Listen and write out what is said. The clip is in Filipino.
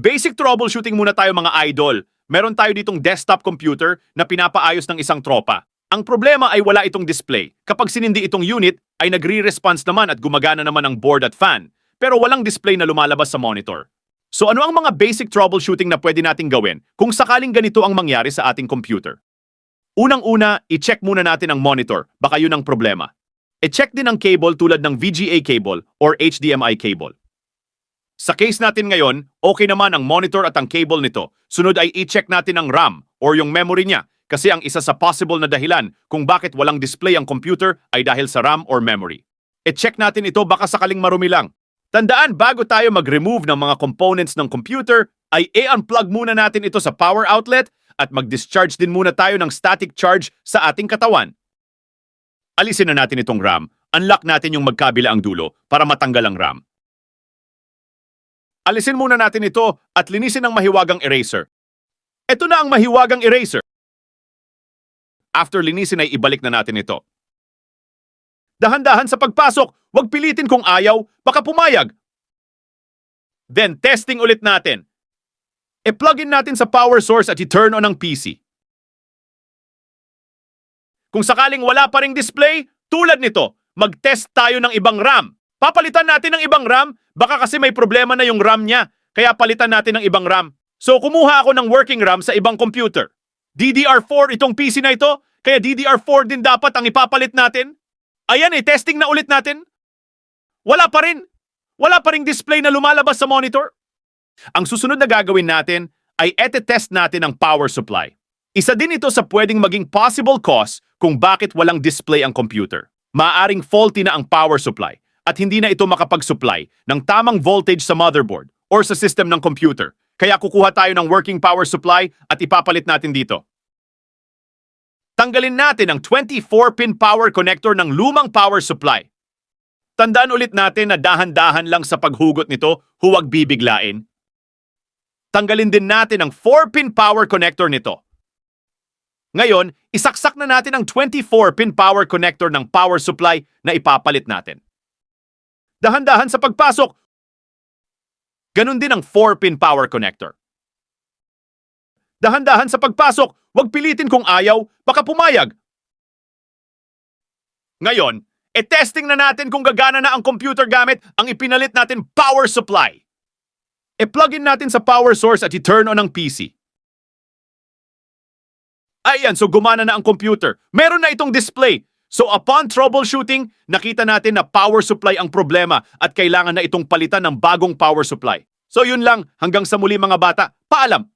Basic troubleshooting muna tayo mga idol. Meron tayo ditong desktop computer na pinapaayos ng isang tropa. Ang problema ay wala itong display. Kapag sinindi itong unit, ay nagre-response naman at gumagana naman ang board at fan. Pero walang display na lumalabas sa monitor. So ano ang mga basic troubleshooting na pwede nating gawin kung sakaling ganito ang mangyari sa ating computer? Unang-una, i-check muna natin ang monitor. Baka yun ang problema. I-check din ang cable tulad ng VGA cable or HDMI cable. Sa case natin ngayon, okay naman ang monitor at ang cable nito. Sunod ay i-check natin ang RAM or yung memory niya kasi ang isa sa possible na dahilan kung bakit walang display ang computer ay dahil sa RAM or memory. I-check natin ito baka sakaling marumi lang. Tandaan bago tayo mag-remove ng mga components ng computer ay i-unplug muna natin ito sa power outlet at mag-discharge din muna tayo ng static charge sa ating katawan. Alisin na natin itong RAM. Unlock natin yung magkabila ang dulo para matanggal ang RAM. Alisin muna natin ito at linisin ng mahiwagang eraser. Ito na ang mahiwagang eraser. After linisin ay ibalik na natin ito. Dahan-dahan sa pagpasok, huwag pilitin kung ayaw, baka pumayag. Then testing ulit natin. I-plug in natin sa power source at i-turn on ang PC. Kung sakaling wala pa ring display, tulad nito, mag-test tayo ng ibang RAM. Papalitan natin ng ibang RAM, baka kasi may problema na yung RAM niya, kaya palitan natin ng ibang RAM. So kumuha ako ng working RAM sa ibang computer. DDR4 itong PC na ito, kaya DDR4 din dapat ang ipapalit natin. Ayan testing na ulit natin. Wala pa rin. Wala pa ring display na lumalabas sa monitor. Ang susunod na gagawin natin ay test natin ang power supply. Isa din ito sa pwedeng maging possible cause kung bakit walang display ang computer. Maaring faulty na ang power supply at hindi na ito makapag-supply ng tamang voltage sa motherboard or sa system ng computer. Kaya kukuha tayo ng working power supply at ipapalit natin dito. Tanggalin natin ang 24-pin power connector ng lumang power supply. Tandaan ulit natin na dahan-dahan lang sa paghugot nito, huwag bibiglain. Tanggalin din natin ang 4-pin power connector nito. Ngayon, isaksak na natin ang 24-pin power connector ng power supply na ipapalit natin. Dahan-dahan sa pagpasok. Ganun din ang 4-pin power connector. Dahan-dahan sa pagpasok, huwag pilitin kung ayaw, baka pumayag. Ngayon, testing na natin kung gagana na ang computer gamit ang ipinalit natin power supply. I-plug in natin sa power source at i-turn on ang PC. Ayan, so gumana na ang computer. Meron na itong display. So upon troubleshooting, nakita natin na power supply ang problema at kailangan na itong palitan ng bagong power supply. So yun lang, hanggang sa muli mga bata, paalam!